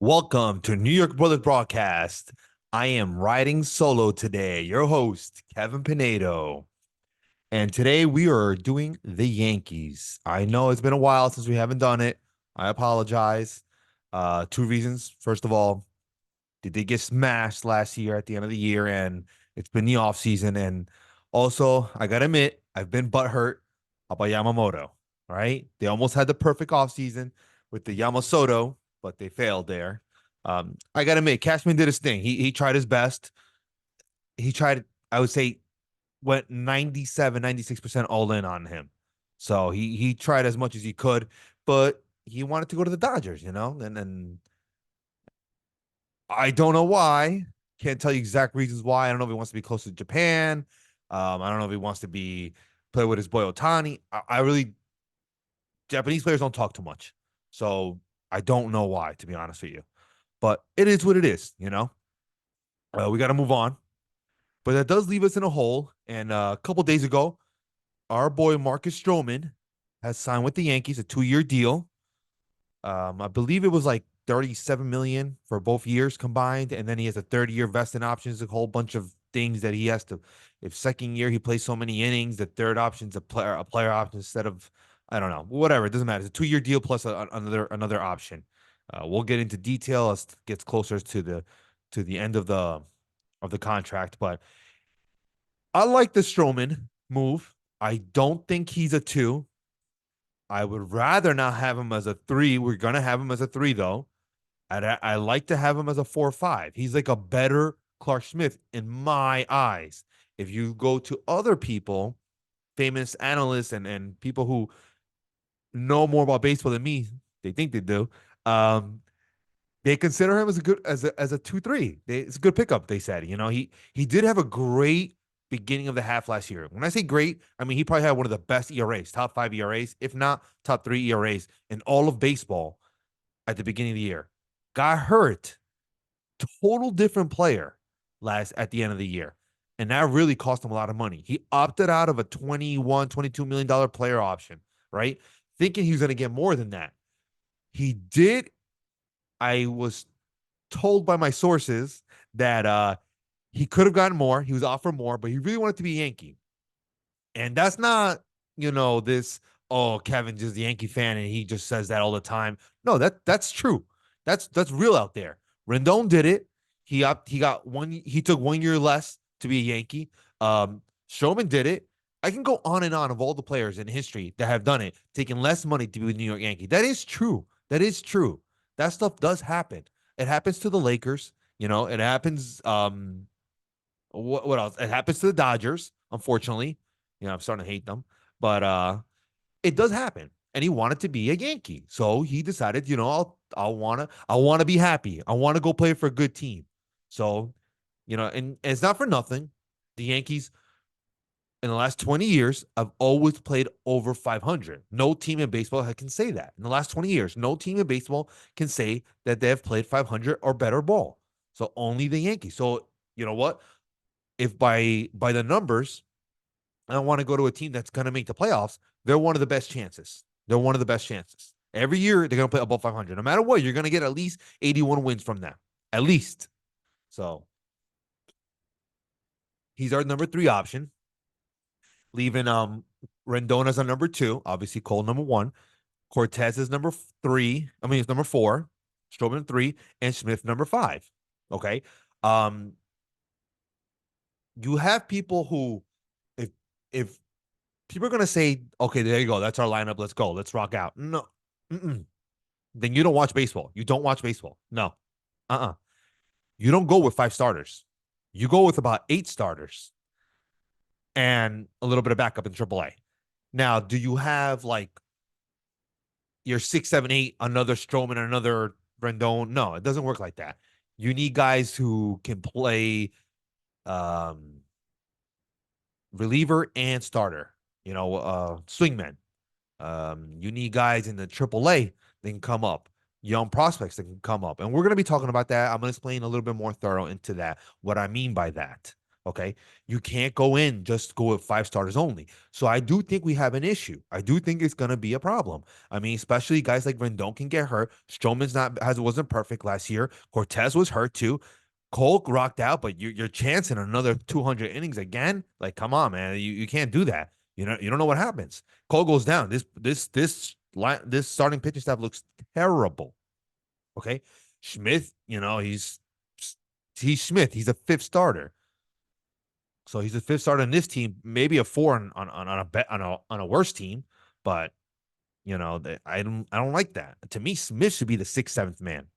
Welcome to New York Brothers Broadcast. I am riding solo today, your host, Kevin Pinedo. And today we are doing the Yankees. I know it's been a while since we haven't done it. I apologize. Two reasons. First of all, they did get smashed last year at the end of the year, and it's been the offseason. And also, I gotta admit, I've been butthurt about Yamamoto. Right? They almost had the perfect offseason with the Yamasoto, but they failed there. I gotta admit, Cashman did his thing. He tried his best. He tried, I would say, went 97, 96% all in on him. So he tried as much as he could, but he wanted to go to the Dodgers, and I don't know why. Can't tell you exact reasons why. I don't know if he wants to be close to Japan. I don't know if he wants to be play with his boy Otani. I really Japanese players don't talk too much, so I don't know why, to be honest with you. But it is what it is. We got to move on. But that does leave us in a hole. And a couple days ago, our boy Marcus Stroman has signed with the Yankees a 2-year deal. I believe it was like 37 million for both years combined, and then he has a 30-year vesting options, a whole bunch of things that he has to. If second year he plays so many innings, the third option's a player option instead of, I don't know, whatever. It doesn't matter. It's a 2-year deal plus another option. We'll get into detail as it gets closer to the end of the contract, but I like the Stroman move. I don't think he's a two. I would rather not have him as a three. We're gonna have him as a three though. I like to have him as a 4 or 5. He's like a better Clark Smith in my eyes. If you go to other people, famous analysts and people who know more about baseball than me, they think they do. Um, they consider him as a good as a 2-3. It's a good pickup. They said, he did have a great beginning of the half last year. When I say great, I mean he probably had one of the best ERAs, top 5 ERAs, if not top 3 ERAs in all of baseball at the beginning of the year. Got hurt, total different player last at the end of the year. And that really cost him a lot of money. He opted out of a 21, $22 million player option, right? Thinking he was going to get more than that. He did. I was told by my sources that he could have gotten more. He was offered more, but he really wanted to be a Yankee. And that's not, this, oh, Kevin's just a Yankee fan and he just says that all the time. No, that's true. That's real out there. Rendon did it. He took 1 year less to be a Yankee. Stroman did it. I can go on and on of all the players in history that have done it, taking less money to be a New York Yankee. That is true. That is true. That stuff does happen. It happens to the Lakers. It happens. What else? It happens to the Dodgers, unfortunately. I'm starting to hate them, but it does happen. And he wanted to be a Yankee, so he decided, I wanna be happy. I want to go play for a good team. So, and it's not for nothing. The Yankees in the last 20 years have always played over 500. No team in baseball can say that. In the last 20 years, no team in baseball can say that they have played 500 or better ball. So only the Yankees. So you know what? If by the numbers, I don't want to go to a team that's going to make the playoffs, they're one of the best chances. They're one of the best chances. Every year they're going to play above 500. No matter what, you're going to get at least 81 wins from them. At least. So he's our number 3 option, leaving Rendon as our number 2. Obviously, Cole number 1. Cortez is number 3. I mean, it's number 4. Stroman 3, and Smith number 5. Okay. Um, you have people who, if people are gonna say, okay, there you go, that's our lineup, let's go, let's rock out. No, then you don't watch baseball. You don't watch baseball. No, you don't go with 5 starters. You go with about 8 starters and a little bit of backup in AAA. Now, do you have like your 6, 7, 8, another Stroman, another Rendon? No, it doesn't work like that. You need guys who can play um, reliever and starter. Swingmen. You need guys in the AAA that can come up, young prospects that can come up. And we're going to be talking about that. I'm going to explain a little bit more thorough into that, what I mean by that. Okay. You can't go in, just go with 5 starters only. So I do think we have an issue. I do think it's going to be a problem. I mean, especially guys like Rendon can get hurt. Stroman's wasn't perfect last year. Cortez was hurt too. Cole rocked out, but you're chancing another 200 innings again. Like, come on, man. You can't do that. You don't know what happens. Cole goes down. This starting pitching staff looks terrible. Okay. Smith, he's Smith. He's a 5th starter. So he's a 5th starter on this team, maybe a 4 on a worse team, but I don't like that. To me, Smith should be the 6th, 7th man.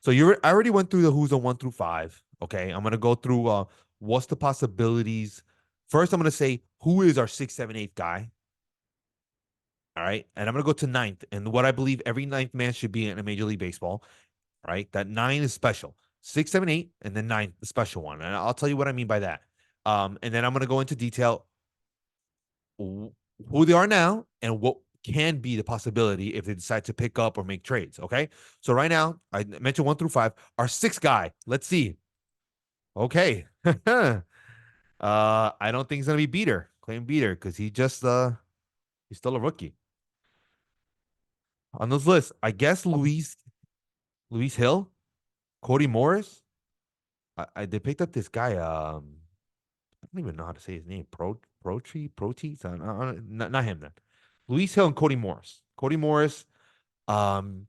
So I already went through the who's on 1 through 5. Okay, I'm gonna go through what's the possibilities. First, I'm gonna say who is our 6th, 7th, 8th guy. All right, and I'm gonna go to 9th, and what I believe every 9th man should be in a Major League Baseball. Right, that 9 is special. 6, 7, 8, and then 9, the special one, and I'll tell you what I mean by that. And then I'm gonna go into detail who they are now and what can be the possibility if they decide to pick up or make trades. Okay. So right now, I mentioned 1 through 5. Our 6th guy, let's see. Okay. I don't think he's gonna be Beater, Claim Beater, because he's still a rookie. On those lists, I guess Luis Hill, Cody Morris. They picked up this guy. I don't even know how to say his name. Protease? Not him then. Luis Hill and Cody Morris. Cody Morris had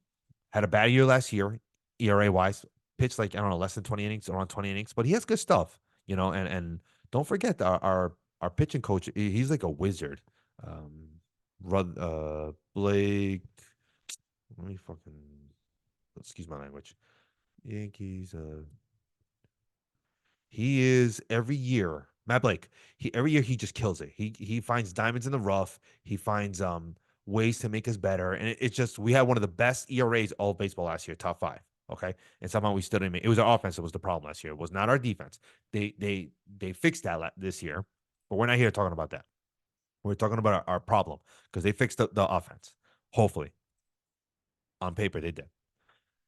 a bad year last year, ERA wise. Pitched like, I don't know, less than 20 innings, around 20 innings, but he has good stuff, and don't forget our pitching coach, he's like a wizard. Blake, let me fucking excuse my language. Yankees, he is every year. Matt Blake. Every year he just kills it. He finds diamonds in the rough. He finds ways to make us better. And it's just we had one of the best ERAs all of baseball last year, top 5. Okay. And somehow we stood in it. It was our offense that was the problem last year. It was not our defense. They fixed that this year, but we're not here talking about that. We're talking about our problem because they fixed the offense. Hopefully. On paper, they did.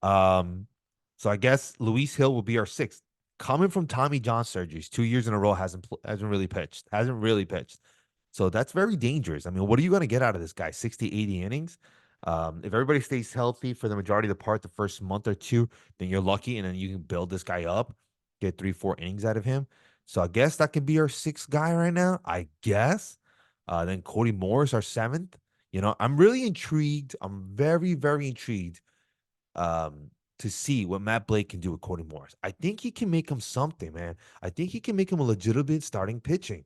So I guess Luis Hill will be our 6th. Coming from Tommy John surgeries, 2 years in a row hasn't really pitched. Hasn't really pitched. So that's very dangerous. I mean, what are you going to get out of this guy? 60, 80 innings. If everybody stays healthy for the majority of the part, the first month or two, then you're lucky, and then you can build this guy up, get 3, 4 innings out of him. So I guess that could be our 6th guy right now. I guess. Then Cody Morris, our 7th. I'm really intrigued. I'm very, very intrigued. To see what Matt Blake can do with Cody Morris. I think he can make him something, man. I think he can make him a legitimate starting pitching.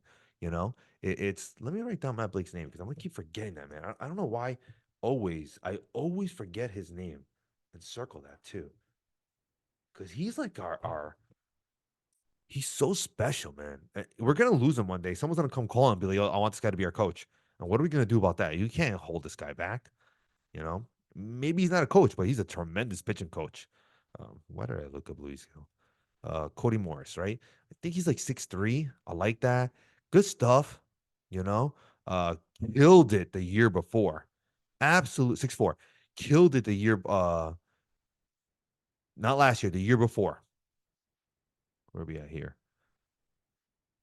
It's let me write down Matt Blake's name because I'm gonna keep forgetting that, man. I don't know why. I always forget his name and circle that too. Because he's like our he's so special, man. We're gonna lose him one day. Someone's gonna come call him and be like, "Oh, I want this guy to be our coach." And what are we gonna do about that? You can't hold this guy back. You know, maybe he's not a coach, but he's a tremendous pitching coach. Why did I look up Luis Hill? Cody Morris, right? I think he's like 6'3". I like that. Good stuff, you know. Uh, Killed it the year before. Absolute 6'4". Killed it the year not last year, the year before. Where are we at here?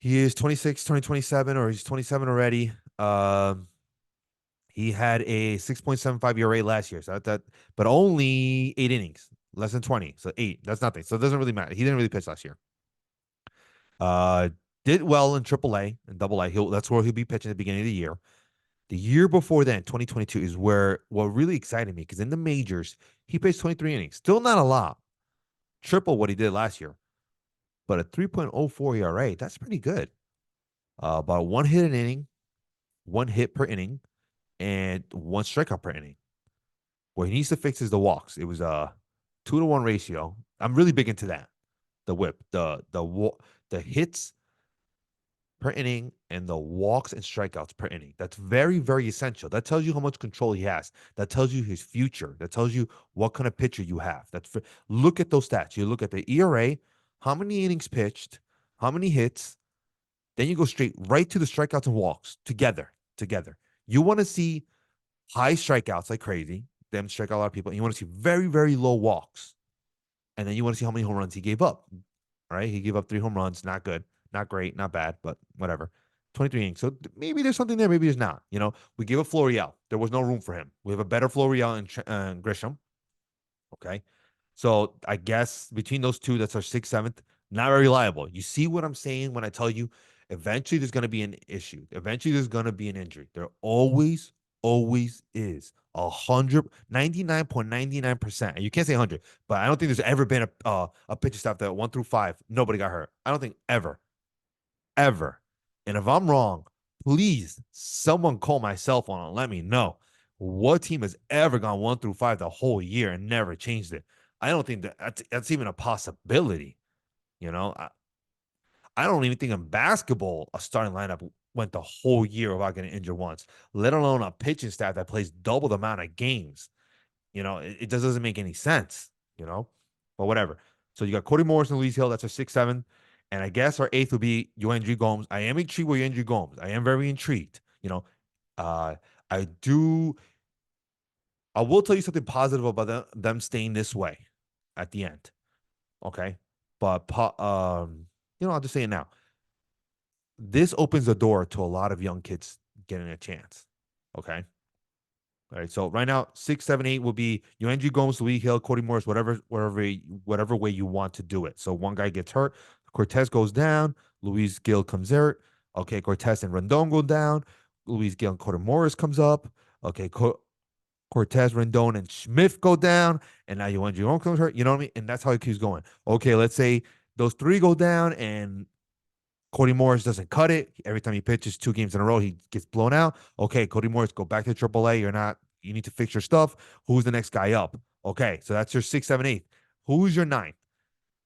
He is 26, 2027, or he's 27 already. He had a 6.75 ERA last year, so but only 8 innings, less than 20, so 8. That's nothing. So it doesn't really matter. He didn't really pitch last year. Did well in AAA and AA. That's where he'll be pitching at the beginning of the year. The year before then, 2022, is where what really excited me because in the majors he pitched 23 innings, still not a lot, triple what he did last year, but a 3.04 ERA. That's pretty good. About 1 hit an inning, 1 hit per inning, and 1 strikeout per inning. What he needs to fix is the walks. It was a 2-to-1 ratio. I'm really big into that. The whip, the hits per inning, and the walks and strikeouts per inning. That's very, very essential. That tells you how much control he has. That tells you his future. That tells you what kind of pitcher you have. Look at those stats. You look at the ERA, how many innings pitched, how many hits. Then you go straight right to the strikeouts and walks together. You want to see high strikeouts like crazy. Them strike out a lot of people. And you want to see very, very low walks. And then you want to see how many home runs he gave up. All right. He gave up 3 home runs. Not good. Not great, not bad, but whatever. 23 innings. So maybe there's something there, maybe there's not. We give a Florial. There was no room for him. We have a better Florial in Grisham. Okay. So I guess between those two, that's our sixth, seventh. Not very reliable. You see what I'm saying when I tell you eventually there's going to be an issue. Eventually there's going to be an injury. There always is. 99.99%. And you can't say 100, but I don't think there's ever been a pitcher staff that 1 through 5, nobody got hurt. I don't think ever. And if I'm wrong, please someone call my cell phone and let me know what team has ever gone 1 through 5 the whole year and never changed it. I don't think that's even a possibility. I don't even think in basketball a starting lineup went the whole year without getting injured once, let alone a pitching staff that plays double the amount of games. It just doesn't make any sense, but whatever. So you got Cody Morris and Luis Hill. That's our 6th, 7th. And I guess our 8th would be Yoendry Gomes. I am intrigued with Yoendry Gomes. I am very intrigued. Uh, I do. I will tell you something positive about them staying this way at the end. Okay. But, I'll just say it now. This opens the door to a lot of young kids getting a chance. Okay. All right. So right now, 6, 7, 8 will be Yoendry Gomes, Luis Hill, Cody Morris, whatever way you want to do it. So one guy gets hurt, Cortez goes down, Luis Gil comes out. Okay, Cortez and Rendon go down. Luis Gil and Cody Morris comes up. Okay, Cortez, Rendon, and Smith go down, and now Yoendry Gomes comes hurt. You know what I mean? And that's how it keeps going. Okay, let's say those 3 go down, and Cody Morris doesn't cut it. Every time he pitches 2 games in a row, he gets blown out. Okay, Cody Morris, go back to AAA. You need to fix your stuff. Who's the next guy up? Okay, so that's your 6, 7, 8. Who's your 9th?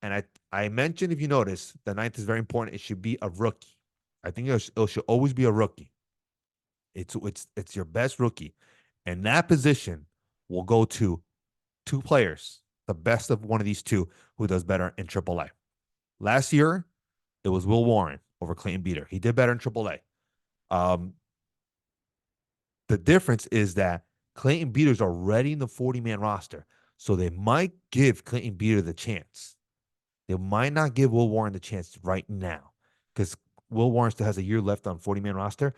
And I mentioned, if you notice, the 9th is very important. It should be a rookie. I think it should always be a rookie. It's your best rookie. And that position will go to 2 players, the best of one of these 2 who does better in AAA. Last year, it was Will Warren over Clayton Beeter. He did better in AAA. The difference is that Clayton Beeter's already in the 40-man roster, so they might give Clayton Beeter the chance. They might not give Will Warren the chance right now because Will Warren still has a year left on 40-man roster.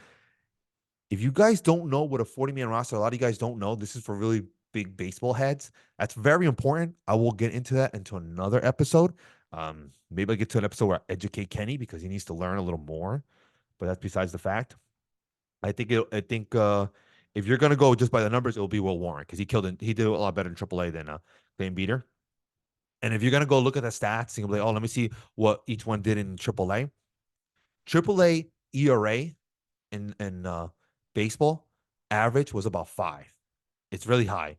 If you guys don't know what a 40-man roster, a lot of you guys don't know, this is for really big baseball heads. That's very important. I will get into that into another episode. Maybe I'll get to an episode where I educate Kenny because he needs to learn a little more, but that's besides the fact. I think if you're gonna go just by the numbers, it'll be Will Warren because he did a lot better in AAA than Clayton Beeter. And if you're gonna go look at the stats, you'll be like, oh, let me see what each one did in AAA. AAA ERA in baseball average was about 5. It's really high.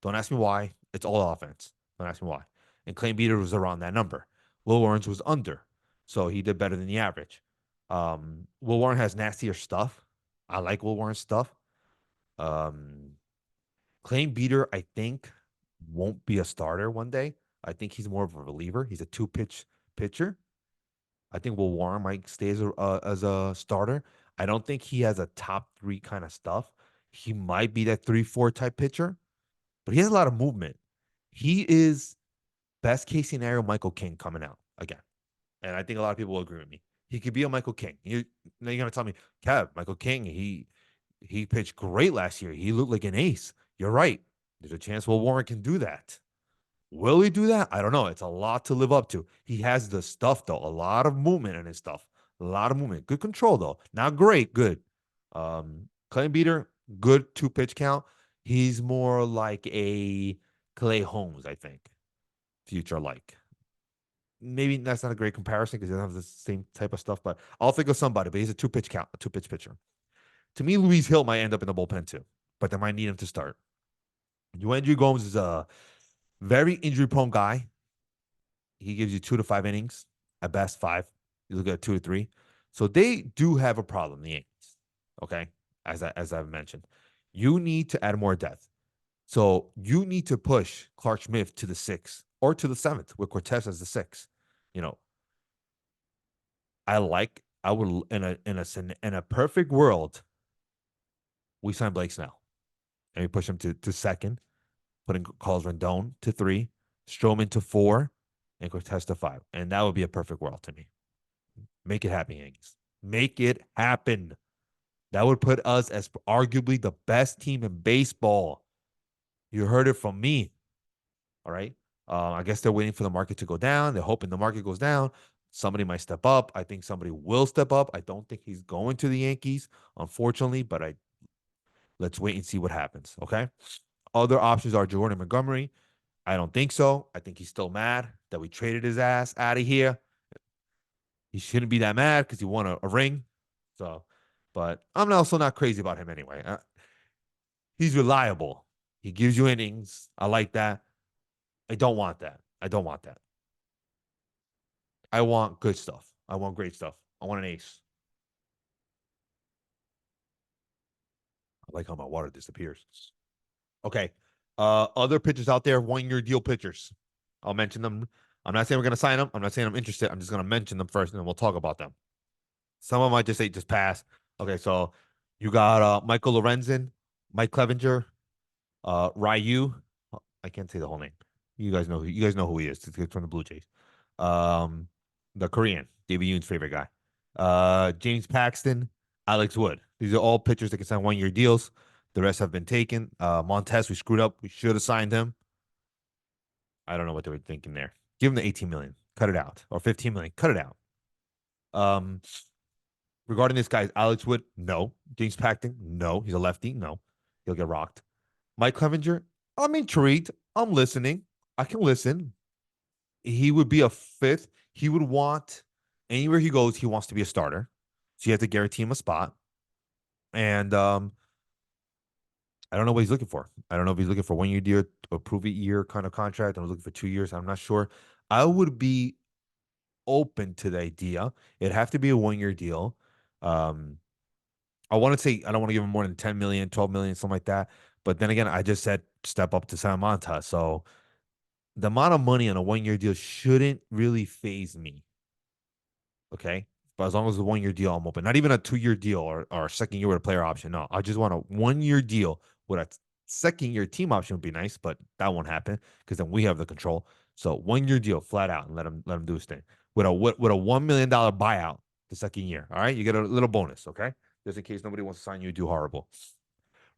Don't ask me why. It's all offense. Don't ask me why. And Clayton Beeter was around that number. Will Warren was under, so he did better than the average. Will Warren has nastier stuff. I like Will Warren's stuff. Clayton Beeter, I think, won't be a starter one day. I think he's more of a reliever. He's a 2-pitch pitcher. I think Will Warren might stay as a starter. I don't think he has a top 3 kind of stuff. He might be that 3-4 type pitcher, but he has a lot of movement. He is best case scenario Michael King coming out again. And I think a lot of people will agree with me. He could be a Michael King. Now you're going to tell me, Kev, Michael King, he pitched great last year. He looked like an ace. You're right. There's a chance Will Warren can do that. Will he do that? I don't know. It's a lot to live up to. He has the stuff, though. A lot of movement in his stuff. A lot of movement. Good control, though. Not great. Good. Clayton Beeter, good 2-pitch count. He's more like a Clay Holmes, I think. Future like. Maybe that's not a great comparison because he doesn't have the same type of stuff, but I'll think of somebody. But he's a 2-pitch count, a 2-pitch pitcher. To me, Luis Hill might end up in the bullpen too, but they might need him to start. Yoendry Gomes is a very injury-prone guy. He gives you 2 to 5 innings, at best 5. You look at 2 to 3. So they do have a problem, the Yankees. Okay, as I've mentioned, you need to add more depth. So you need to push Clark Smith to the 6th or to the 7th with Cortez as the 6th. I would in a perfect world, we sign Blake Snell and we push him to 2nd, putting Carlos Rendon to 3, Stroman to 4, and Cortez to 5. And that would be a perfect world to me. Make it happen, Yankees. Make it happen. That would put us as arguably the best team in baseball. You heard it from me. All right. I guess they're waiting for the market to go down. They're hoping the market goes down. Somebody might step up. I think somebody will step up. I don't think he's going to the Yankees, unfortunately, but let's wait and see what happens. Okay. Other options are Jordan Montgomery. I don't think so. I think he's still mad that we traded his ass out of here. He shouldn't be that mad because he won a ring. So, but I'm also not crazy about him anyway. He's reliable. He gives you innings. I like that. I don't want that. I don't want that. I want good stuff. I want great stuff. I want an ace. I like how my water disappears. Okay. Other pitchers out there, 1 year deal pitchers. I'll mention them. I'm not saying we're gonna sign them. I'm not saying I'm interested. I'm just gonna mention them first, and then we'll talk about them. Some of them might just say just pass. Okay, so you got Michael Lorenzen, Mike Clevenger, Ryu. I can't say the whole name. You guys know who he is. It's from the Blue Jays. Um, the Korean, David Yoon's favorite guy. James Paxton, Alex Wood. These are all pitchers that can sign 1 year deals. The rest have been taken. Montez, we screwed up. We should have signed him. I don't know what they were thinking there. Give him the 18 million. Cut it out. Or 15 million. Cut it out. Um, regarding this guy, Alex Wood, no. James Paxton, no. He's a lefty. No. He'll get rocked. Mike Clevenger, I'm intrigued. I'm listening. I can listen. He would be a fifth. He would want anywhere he goes, he wants to be a starter. So you have to guarantee him a spot. And I don't know what he's looking for. I don't know if he's looking for 1 year deal, a prove it year kind of contract. I'm looking for 2 years. I'm not sure. I would be open to the idea. It'd have to be a 1 year deal. I want to say I don't want to give him more than 10 million, 12 million, something like that. But then again, I just said step up to San Monta. So the amount of money on a 1 year deal shouldn't really phase me. Okay. But as long as the 1 year deal, I'm open. Not even a 2 year deal or a second year with a player option. No, I just want a 1 year deal with a second year team option would be nice, but that won't happen because then we have the control. So 1 year deal flat out and let him do his thing with a $1 million buyout the second year. All right. You get a little bonus. Okay. Just in case nobody wants to sign you, do horrible.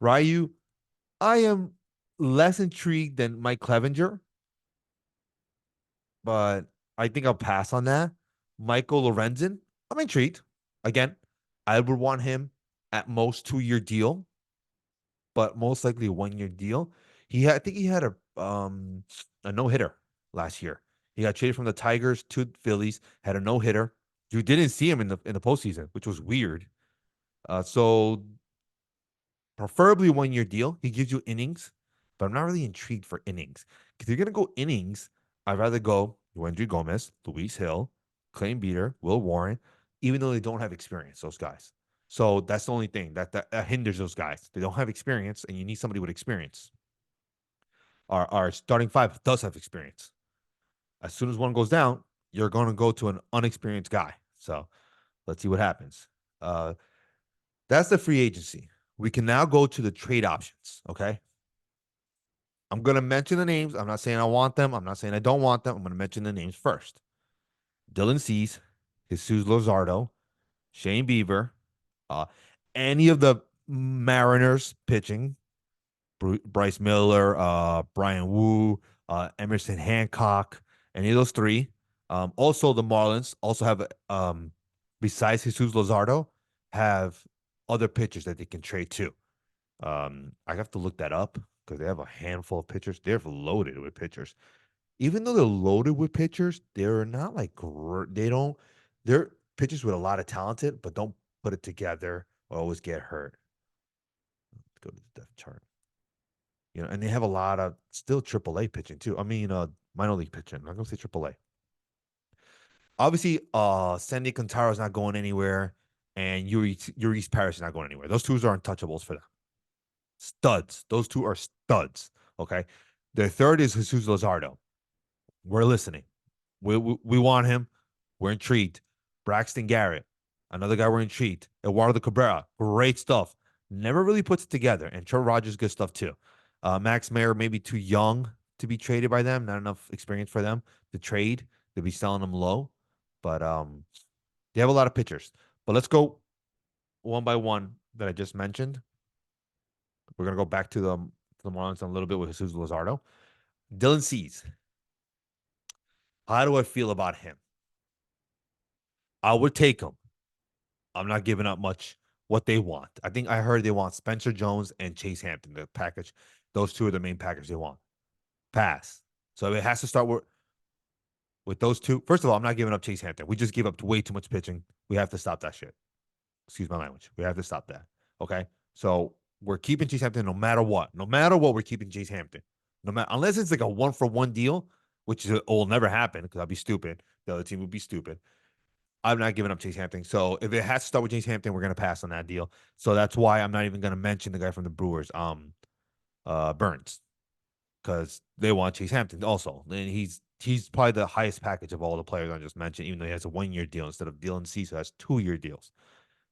Ryu, I am less intrigued than Mike Clevenger, but I think I'll pass on that. Michael Lorenzen, I'm intrigued. Again, I would want him at most 2 year deal, but most likely a 1 year deal. I think he had a no hitter last year. He got traded from the Tigers to Phillies, had a no hitter. You didn't see him in the postseason, which was weird. So preferably a 1 year deal. He gives you innings, but I'm not really intrigued for innings. If you're gonna go innings, I'd rather go Wendry Gomez, Luis Hill, Clay Beater, Will Warren, even though they don't have experience, those guys. So that's the only thing that hinders those guys. They don't have experience, and you need somebody with experience. Our starting five does have experience. As soon as one goes down, you're going to go to an unexperienced guy. So let's see what happens. That's the free agency. We can now go to the trade options. Okay. I'm going to mention the names. I'm not saying I want them. I'm not saying I don't want them. I'm going to mention the names first. Dylan Cease, Jesus Luzardo, Shane Bieber, uh, any of the Mariners pitching, Bryce Miller, Brian Wu, Emerson Hancock, any of those three. Also, the Marlins also have, besides Jesus Luzardo, have other pitchers that they can trade to. I have to look that up because they have a handful of pitchers. They're loaded with pitchers. Even though they're loaded with pitchers, they're not like they're pitchers with a lot of talented, but don't put it together or always get hurt. Let's go to the depth chart. And they have a lot of still AAA pitching too. I mean, minor league pitching. I'm gonna say AAA. Obviously, Sandy Quintero is not going anywhere, and Uri's Paris is not going anywhere. Those two are untouchables for them. Studs. Those two are studs. Okay. The third is Jesus Luzardo. We're listening. We want him. We're intrigued. Braxton Garrett, another guy we're intrigued. Eduardo Cabrera, great stuff. Never really puts it together. And Trevor Rogers, good stuff too. Max Mayer, maybe too young to be traded by them. Not enough experience for them to trade. They'll be selling them low. But They have a lot of pitchers. But let's go one by one that I just mentioned. We're gonna go back to the Marlins in a little bit with Jesus Luzardo. Dylan Cease. How do I feel about him? I would take him. I'm not giving up much what they want. I think I heard they want Spencer Jones and Chase Hampton, the package. Those two are the main package they want. Pass. So it has to start with those two. First of all, I'm not giving up Chase Hampton. We just gave up way too much pitching. We have to stop that shit. Excuse my language. We have to stop that. Okay. So we're keeping Chase Hampton no matter what. No matter what, we're keeping Chase Hampton. No matter unless it's like a 1-for-1 deal, which will never happen because I'll be stupid. The other team would be stupid. I'm not giving up Chase Hampton. So if it has to start with Chase Hampton, we're gonna pass on that deal. So that's why I'm not even gonna mention the guy from the Brewers, Burns, because they want Chase Hampton also, and he's probably the highest package of all the players I just mentioned, even though he has a 1-year deal instead of Dylan Cease, who has 2-year deals.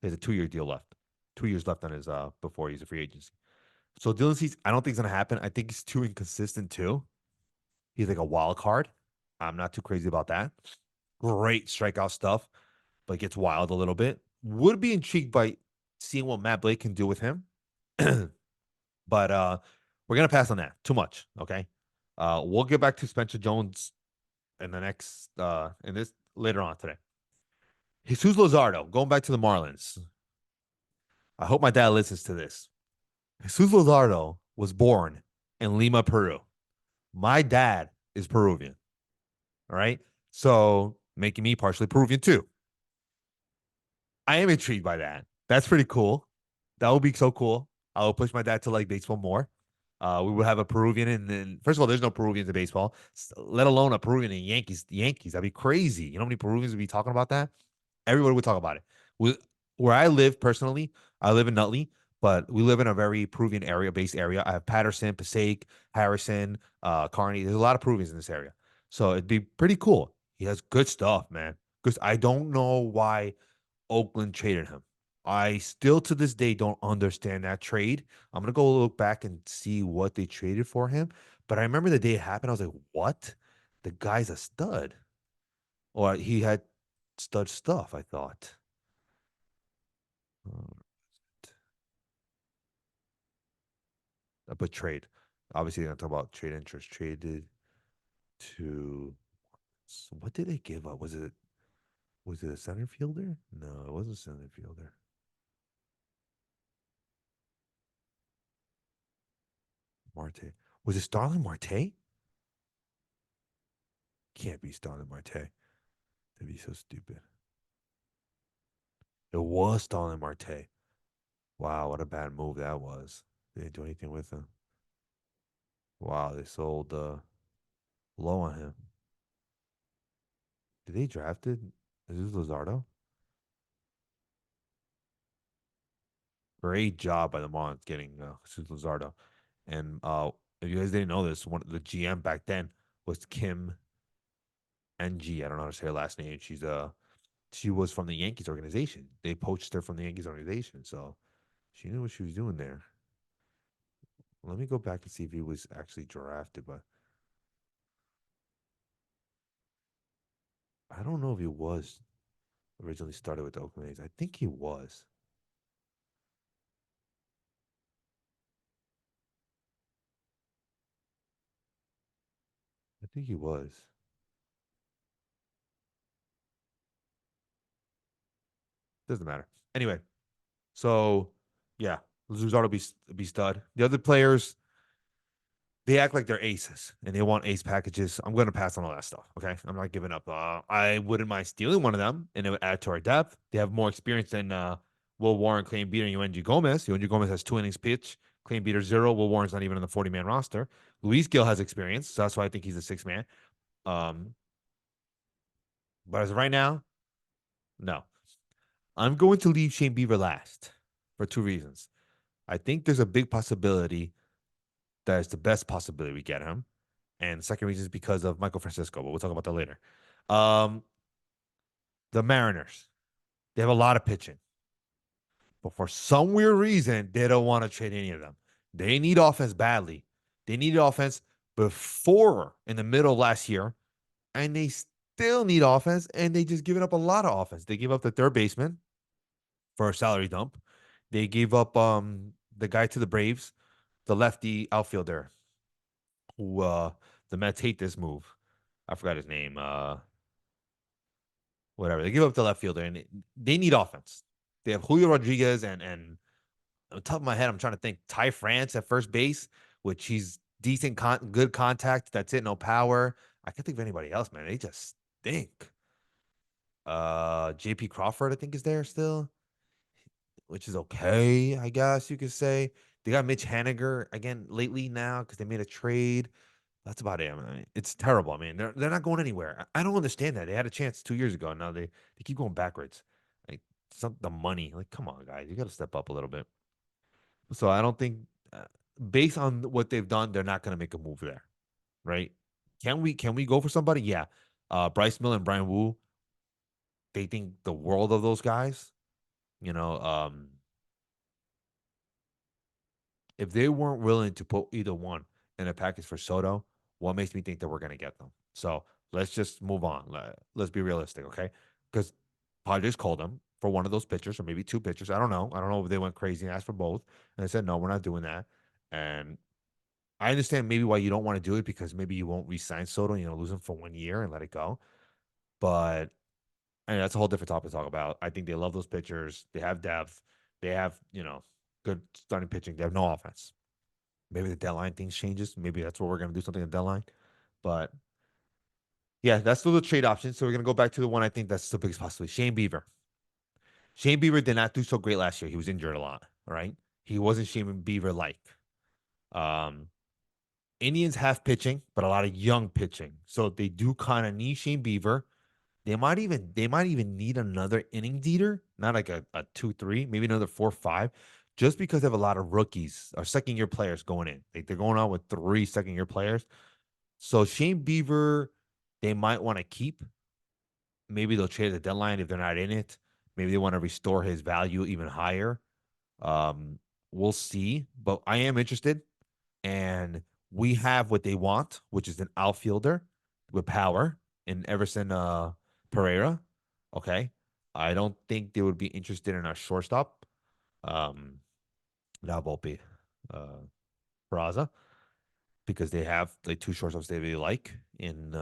He has a 2-year deal left, 2 years left on his before he's a free agency. So Dylan Cease, I don't think it's gonna happen. I think he's too inconsistent too. He's like a wild card. I'm not too crazy about that. Great strikeout stuff, but gets wild a little bit. Would be intrigued by seeing what Matt Blake can do with him. But we're gonna pass on that. Too much. Okay. We'll get back to Spencer Jones in the next in this later on today. Jesus Luzardo, going back to the Marlins. I hope my dad listens to this. Jesus Luzardo was born in Lima, Peru. My dad is Peruvian. All right. So making me partially Peruvian too. I am intrigued by that. That's pretty cool. That would be so cool. I will push my dad to like baseball more. We would have a Peruvian, and then first of all, there's no Peruvians in baseball, let alone a Peruvian in Yankees. The Yankees, that'd be crazy. You know how many Peruvians would be talking about that? Everybody would talk about it. Where I live personally, I live in Nutley, but we live in a very Peruvian based area. I have Patterson, Passaic, Harrison, Kearney. There's a lot of Peruvians in this area, so it'd be pretty cool. He has good stuff, man. Because I don't know why Oakland traded him. I still to this day don't understand that trade. I'm gonna go look back and see what they traded for him. But I remember the day it happened, I was like, what? The guy's a stud. Or he had stud stuff, I thought. But trade. Obviously, they're gonna talk about trade interest. Traded to what did they give up? Was it a center fielder? No, it wasn't a center fielder. Marte. Was it Starling Marte? Can't be Starling Marte. That'd be so stupid. It was Starling Marte. Wow, what a bad move that was. They didn't do anything with him. Wow, they sold low on him. Did they drafted? Is this Luzardo? Great job by the Marlins getting Jesus Luzardo. And if you guys didn't know this, one of the GM back then was Kim NG. I don't know how to say her last name. She was from the Yankees organization. They poached her from the Yankees organization, so she knew what she was doing there. Let me go back and see if he was actually drafted, but I don't know if he was originally started with the Oakland A's. I think he was. I think he was. Doesn't matter. Anyway, so yeah, Luzardo be stud. The other players, they act like they're aces and they want ace packages. I'm going to pass on all that stuff. Okay. I'm not giving up. I wouldn't mind stealing one of them and it would add to our depth. They have more experience than Will Warren, Clay Beater, and UNG Gomez. UNG Gomez has 2 innings pitch. Clay Beater 0. Will Warren's not even on the 40-man roster. Luis Gil has experience. So that's why I think he's a 6-man. Um, but as of right now, no. I'm going to leave Shane Bieber last for 2 reasons. I think there's a big possibility that is the best possibility we get him. And the second reason is because of Michael Francisco, but we'll talk about that later. Um, the Mariners, they have a lot of pitching, but for some weird reason, they don't want to trade any of them. They need offense badly. They needed offense before in the middle of last year, and they still need offense, and they just given up a lot of offense. They gave up the third baseman for a salary dump. They gave up the guy to the Braves, the lefty outfielder who the Mets hate this move. I forgot his name. Whatever. They give up the left fielder, and they need offense. They have Julio Rodriguez and on the top of my head, I'm trying to think. Ty France at first base, which he's decent, good contact. That's it. No power. I can't think of anybody else, man. They just stink. JP Crawford, I think, is there still, which is okay, I guess you could say. They got Mitch Haniger again lately now because they made a trade. That's about it. I mean, it's terrible. I mean, they're not going anywhere. I don't understand that. They had a chance 2 years ago. Now they keep going backwards. Like the money. Like, come on, guys, you got to step up a little bit. So I don't think, uh, based on what they've done, they're not going to make a move there, right? Can we go for somebody? Yeah. Bryce Miller and Brian Wu, they think the world of those guys. You know, if they weren't willing to put either one in a package for Soto, what makes me think that we're going to get them? So let's just move on. Let's be realistic, okay? Because Padres called them for one of those pitchers or maybe two pitchers. I don't know. I don't know if they went crazy and asked for both. And they said, no, we're not doing that. And I understand maybe why you don't want to do it because maybe you won't re-sign Soto, lose him for 1 year and let it go. But and that's a whole different topic to talk about. I think they love those pitchers. They have depth. They have, good starting pitching. They have no offense. Maybe the deadline things changes. Maybe that's where we're gonna do something at the deadline. But yeah, that's still the trade option. So we're gonna go back to the one I think that's the biggest possibility. Shane Bieber. Shane Bieber did not do so great last year. He was injured a lot. All right. He wasn't Shane Bieber like. Um, Indians have pitching, but a lot of young pitching. So they do kind of need Shane Bieber. They might even need another innings eater, not like a 2-3, maybe another 4-5, just because they have a lot of rookies or second year players going in. Like they're going on with 3 second year players. So Shane Bieber, they might want to keep. Maybe they'll trade at the deadline if they're not in it. Maybe they want to restore his value even higher. Um, we'll see. But I am interested, and we have what they want, which is an outfielder with power in Everson Pereira. Okay. I don't think they would be interested in our shortstop. Um, now Volpe, uh, Peraza, because they have like two shortstops they really like in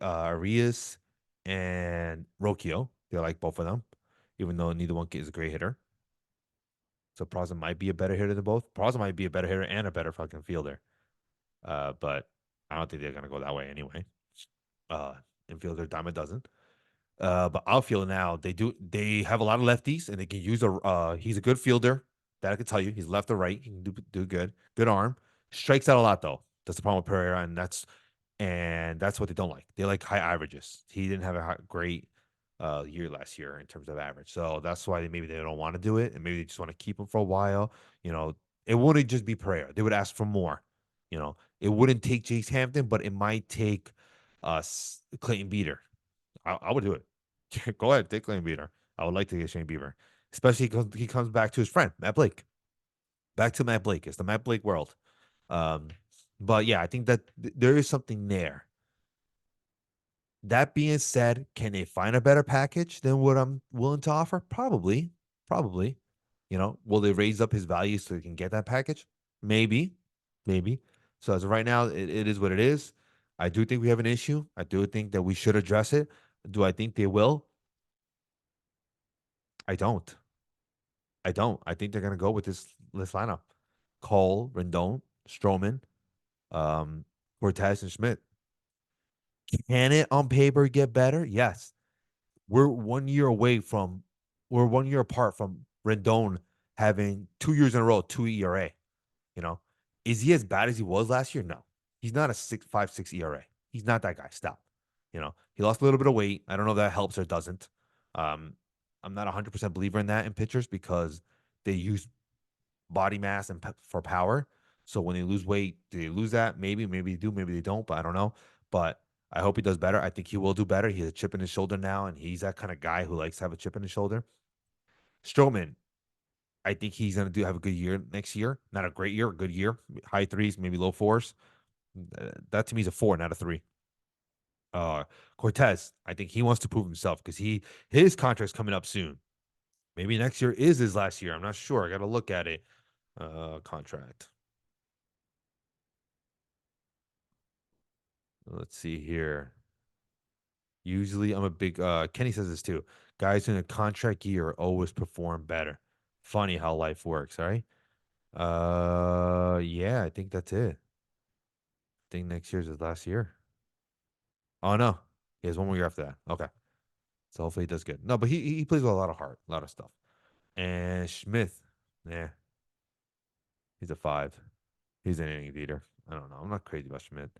Arias and Rocchio. They like both of them, even though neither one is a great hitter. So Peraza might be a better hitter than both. Peraza might be a better hitter and a better fucking fielder. But I don't think they're gonna go that way anyway. Uh, Infielder dime a dozen. But outfield now they have a lot of lefties and they can use he's a good fielder. That I can tell you. He's left or right. He can do good. Good arm. Strikes out a lot though. That's the problem with Pereira, and that's what they don't like. They like high averages. He didn't have a great year last year in terms of average. So that's why maybe they don't want to do it. And maybe they just want to keep him for a while. It wouldn't just be Pereira. They would ask for more. It wouldn't take Chase Hampton, but it might take Clayton Beater. I would do it. Go ahead, take Clayton Beater. I would like to get Shane Bieber, especially because he comes back to his friend Matt Blake. Back to Matt Blake. It's the Matt Blake world. Um, but yeah, I think that there is something there. That being said, can they find a better package than what I'm willing to offer? Probably, probably. Will they raise up his value so he can get that package? Maybe, maybe. So as of right now, it is what it is. I do think we have an issue. I do think that we should address it. Do I think they will? I don't. I don't. I think they're gonna go with this lineup: Cole, Rendon, Stroman, um, Cortez, and Schmidt. Can it on paper get better? Yes. We're 1 year away from. We're 1 year apart from Rendon having 2 years in a row 2 ERA. You know, is he as bad as he was last year? No, he's not a 6.56 ERA. He's not that guy. Stop. He lost a little bit of weight. I don't know if that helps or doesn't. Um, I'm not 100% believer in that in pitchers because they use body mass and for power. So when they lose weight, do they lose that? Maybe they do, maybe they don't, but I don't know. But I hope he does better. I think he will do better. He has a chip in his shoulder now, and he's that kind of guy who likes to have a chip in his shoulder. Stroman, I think he's gonna have a good year next year. Not a great year, a good year. High threes, maybe low fours. That to me is a four, not a three. Uh, Cortez, I think he wants to prove himself because his contract's coming up soon. Maybe next year is his last year. I'm not sure. I got to look at it. Contract. Let's see here. Usually, I'm a big. Kenny says this too. Guys in a contract year always perform better. Funny how life works, right? Yeah, I think that's it. I think next year's his last year. Oh no, he has one more year after that. Okay, so hopefully he does good. No, but he plays with a lot of heart, a lot of stuff. And Smith, yeah, he's a five. He's an inning eater. I don't know. I'm not crazy about Schmidt.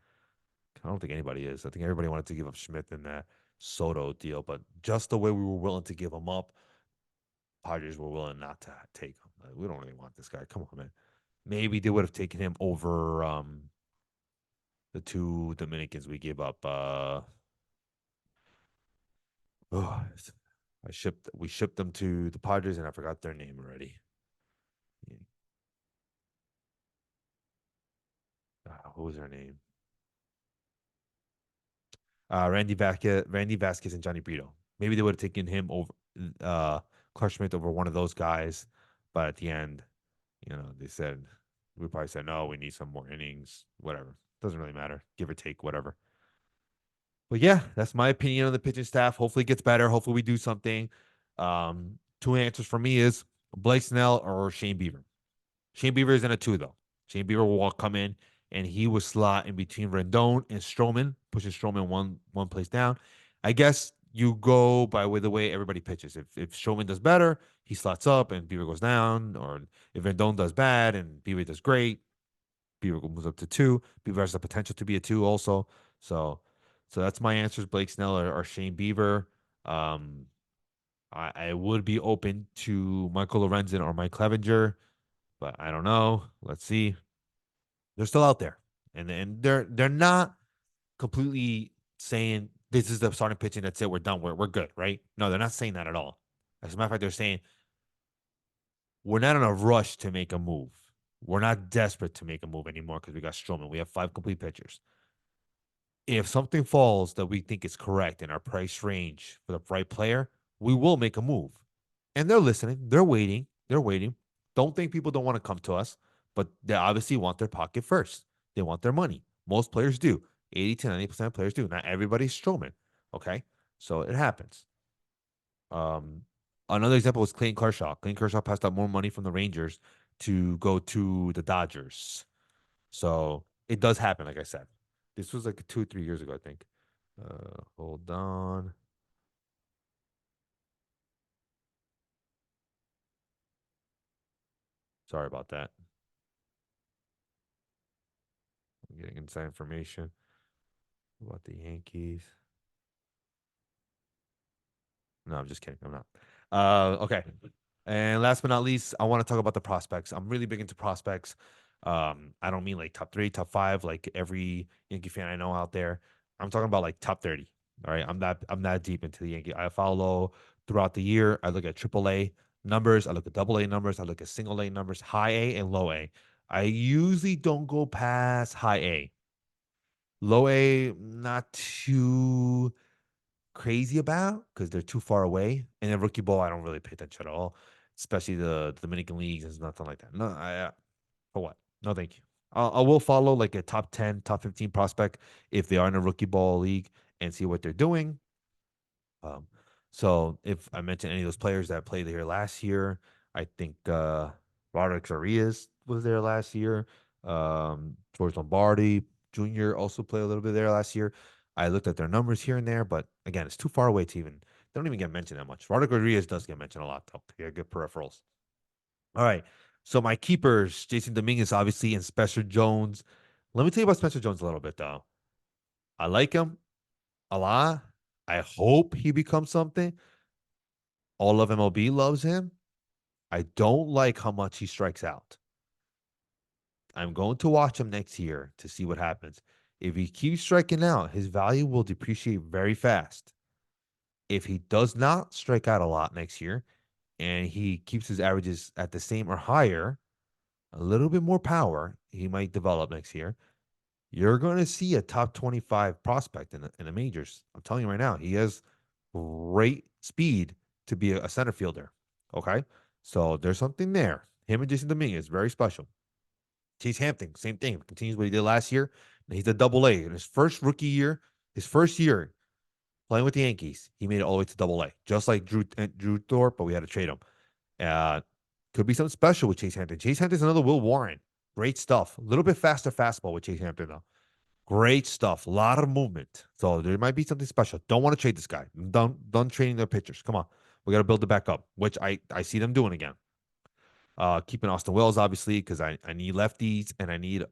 I don't think anybody is. I think everybody wanted to give up Schmidt in that Soto deal, but just the way we were willing to give him up, Padres were willing not to take him. Like, we don't really want this guy. Come on, man. Maybe they would have taken him over the two Dominicans we gave up. Oh, we shipped them to the Padres and I forgot their name already. Yeah. What was their name? Randy Vasquez, and Johnny Brito. Maybe they would have taken him over uh, Clark Schmidt over one of those guys, but at the end, they said we probably said no, we need some more innings, whatever. Doesn't really matter, give or take, whatever. But yeah, that's my opinion on the pitching staff. Hopefully, it gets better. Hopefully, we do something. Two answers for me is Blake Snell or Shane Bieber. Shane Bieber is in a two though. Shane Bieber will come in and he will slot in between Rendon and Stroman, pushing Stroman one place down. I guess you go by the way everybody pitches. If Stroman does better, he slots up and Bieber goes down. Or if Rendon does bad and Bieber does great, Bieber moves up to two. Bieber has the potential to be a two also. So so that's my answers: Blake Snell or Shane Bieber. Um, I would be open to Michael Lorenzen or Mike Clevenger, but I don't know. Let's see. They're still out there, and they're not completely saying this is the starting pitching. That's it. We're done. We're good, right? No, they're not saying that at all. As a matter of fact, they're saying we're not in a rush to make a move. We're not desperate to make a move anymore because we got Stroman. We have five complete pitchers. If something falls that we think is correct in our price range for the right player, we will make a move. And they're listening. They're waiting. They're waiting. Don't think people don't want to come to us, but they obviously want their pocket first. They want their money. Most players do. 80 to 90% of players do. Not everybody's Strowman. Okay. So it happens. Um, Another example was Clayton Kershaw. Clayton Kershaw passed out more money from the Rangers to go to the Dodgers. So it does happen, like I said. This was like 2, 3 years ago, I think. Hold on. Sorry about that. I'm getting inside information about the Yankees. No, I'm just kidding. I'm not. Okay. And last but not least, I want to talk about the prospects. I'm really big into prospects. I don't mean like top three, top five, like every Yankee fan I know out there. I'm talking about like top 30. All right. I'm that deep into the Yankee. I follow throughout the year. I look at AAA numbers, I look at AA numbers, I look at single A numbers, high A and low A. I usually don't go past high A. Low A, not too crazy about because they're too far away. And then rookie ball, I don't really pay attention at all, especially the Dominican leagues and nothing like that. No, for what? No, thank you. I will follow like a top 10, top 15 prospect if they are in a rookie ball league and see what they're doing. Um, so if I mention any of those players that played here last year, I think Roderick Arias was there last year. George Lombardi Jr. also played a little bit there last year. I looked at their numbers here and there, but again, it's too far away to even. They don't even get mentioned that much. Roderick Arias does get mentioned a lot though. He had good peripherals. All right. So my keepers, Jason Dominguez, obviously, and Spencer Jones. Let me tell you about Spencer Jones a little bit though. I like him a lot. I hope he becomes something. All of MLB loves him. I don't like how much he strikes out. I'm going to watch him next year to see what happens. If he keeps striking out, his value will depreciate very fast. If he does not strike out a lot next year and he keeps his averages at the same or higher, a little bit more power, he might develop next year. You're going to see a top 25 prospect in the majors. I'm telling you right now, he has great speed to be a center fielder. Okay. So there's something there. Him and Jason Dominguez, very special. Chase Hampton, same thing. Continues what he did last year. He's a double A. In his first rookie year, his first year playing with the Yankees, he made it all the way to double A, just like Drew Thorpe, but we had to trade him. Uh, could be something special with Chase Hampton. Chase Hampton's another Will Warren. Great stuff. A little bit faster fastball with Chase Hampton, though. Great stuff. A lot of movement. So there might be something special. Don't want to trade this guy. Done trading their pitchers. Come on. We got to build it back up, which I see them doing again. Keeping Austin Wells, obviously, because I need lefties and I need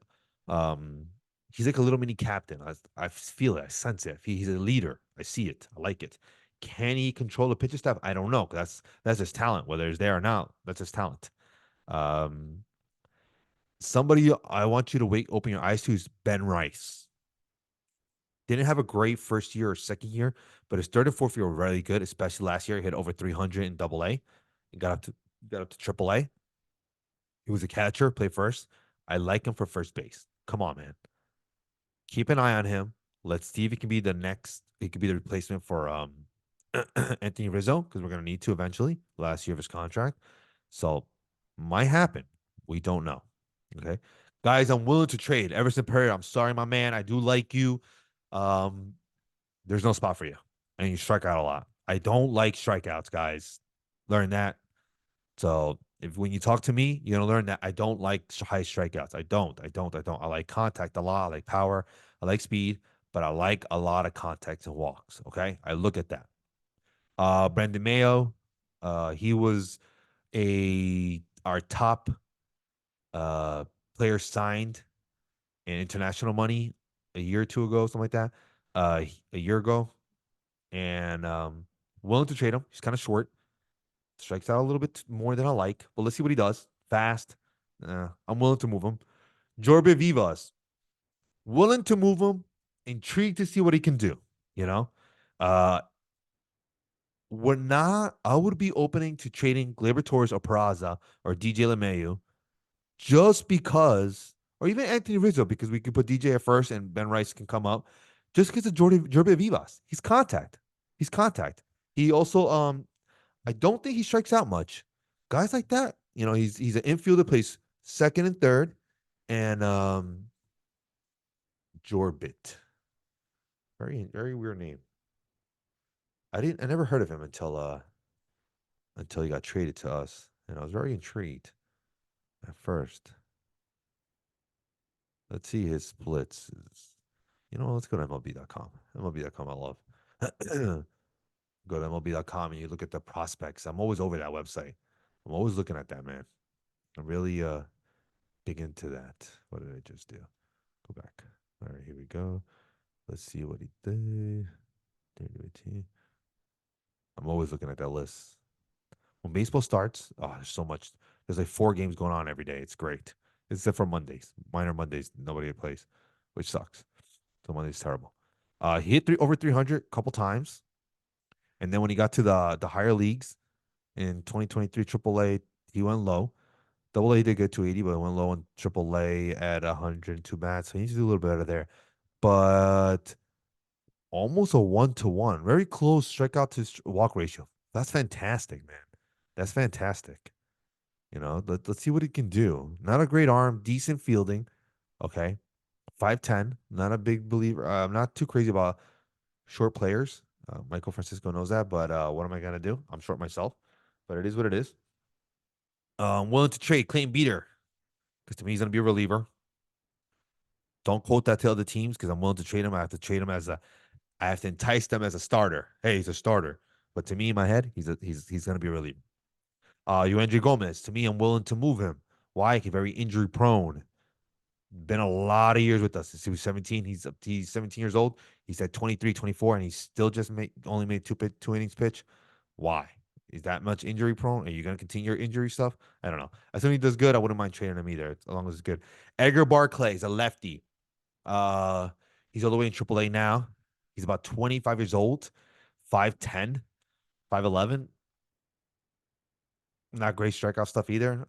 he's like a little mini captain. I feel it, I sense it. He's a leader. I see it. I like it. Can he control the pitcher staff? I don't know. That's his talent. Whether he's there or not, that's his talent. Um, somebody I want you to open your eyes to is Ben Rice. Didn't have a great first year or second year, but his third and fourth year were really good, especially last year. He hit over 300 in double A and got up to triple A. He was a catcher, play first. I like him for first base. Come on, man. Keep an eye on him. Let's see if he can be the next. He could be the replacement for Anthony Rizzo because we're gonna need to eventually. Last year of his contract, so might happen. We don't know. Okay, guys, I'm willing to trade. Everson Perry, I'm sorry, my man. I do like you. Um, there's no spot for you, and you strike out a lot. I don't like strikeouts, guys. Learn that. So if when you talk to me, you're gonna learn that I don't like high strikeouts. I don't. I like contact a lot. I like power. I like speed, but I like a lot of contacts and walks. Okay, I look at that. Brandon Mayo, he was a our top uh player signed in international money a year or two ago, something like that. A year ago, and willing to trade him. He's kind of short. Strikes out a little bit more than I like, but let's see what he does. Fast. I'm willing to move him. Jorbe Vivas. Willing to move him. Intrigued to see what he can do. You know? Uh we're not I would be opening to trading Gleyber Torres or Peraza or DJ LeMayu just because, or even Anthony Rizzo, because we could put DJ at first and Ben Rice can come up. Just because of Jorge Vivas. He's contact. He's contact. He also I don't think he strikes out much. Guys like that, he's an infielder, plays second and third, and Jorbit. Very very weird name. I never heard of him until he got traded to us, and I was very intrigued at first. Let's see his splits. Let's go to MLB.com. MLB.com I love. Go to MLB.com and you look at the prospects. I'm always over that website. I'm always looking at that, man. I'm really big into that. What did I just do? Go back. All right, here we go. Let's see what he did. I'm always looking at that list. When baseball starts, there's so much. There's like 4 games going on every day. It's great. Except for Mondays. Minor Mondays, nobody plays, which sucks. So Monday's terrible. He hit over 300 a couple times. And then when he got to the higher leagues in 2023 AAA, he went low. Double A did good 280, but it went low in Triple A at 102 bats. So he needs to do a little better there. But almost a 1-to-1, very close strikeout to walk ratio. That's fantastic, man. That's fantastic. Let's see what he can do. Not a great arm, decent fielding. Okay. 5'10. Not a big believer. I'm not too crazy about short players. Michael Francisco knows that, but what am I going to do? I'm short myself, but it is what it is. I'm willing to trade Clayton Beater because to me, he's going to be a reliever. Don't quote that to other teams because I'm willing to trade him. I have to trade him I have to entice them as a starter. Hey, he's a starter. But to me, in my head, he's going to be a reliever. Euandre Gomez, to me, I'm willing to move him. Why? He's very injury prone. Been a lot of years with us since he was 17. He's 17 years old. He's at 23, 24, and he's still just only made two innings pitch. Why? Is that much injury prone? Are you going to continue your injury stuff? I don't know. As soon as he does good, I wouldn't mind trading him either, as long as it's good. Edgar Barclay is a lefty. Uh, he's all the way in AAA now. He's about 25 years old, 5'10, 5'11. Not great strikeout stuff either.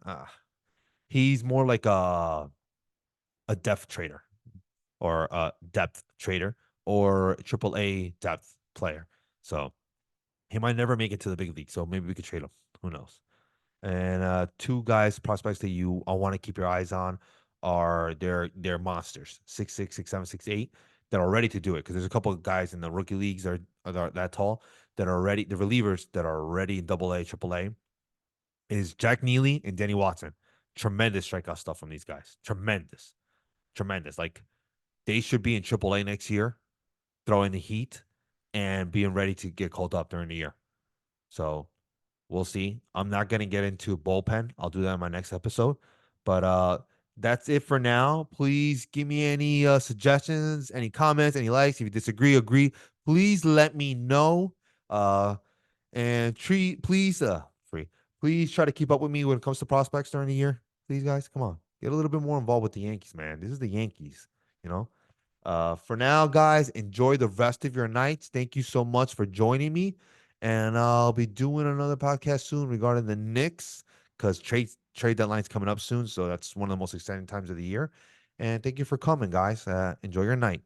He's more like a depth trader. or depth trader or AAA depth player. So he might never make it to the big league. So maybe we could trade him. Who knows? And two guys prospects that you I want to keep your eyes on are their monsters 6'6", 6'7", 6'8" that are ready to do it. Because there's a couple of guys in the rookie leagues that are that tall that are ready. The relievers that are ready in Double A, Triple A is Jack Neely and Danny Watson. Tremendous strikeout stuff from these guys. Tremendous, tremendous. Like they should be in Triple A next year, throwing the heat and being ready to get called up during the year. So we'll see. I'm not gonna get into bullpen. I'll do that in my next episode. But that's it for now. Please give me any suggestions, any comments, any likes. If you disagree, agree, please let me know. And please free. Please try to keep up with me when it comes to prospects during the year. Please, guys, come on. Get a little bit more involved with the Yankees, man. This is the Yankees, you know. For now, guys, enjoy the rest of your nights. Thank you so much for joining me. And I'll be doing another podcast soon regarding the Knicks because trade deadline's coming up soon. So that's one of the most exciting times of the year. And thank you for coming, guys. Enjoy your night.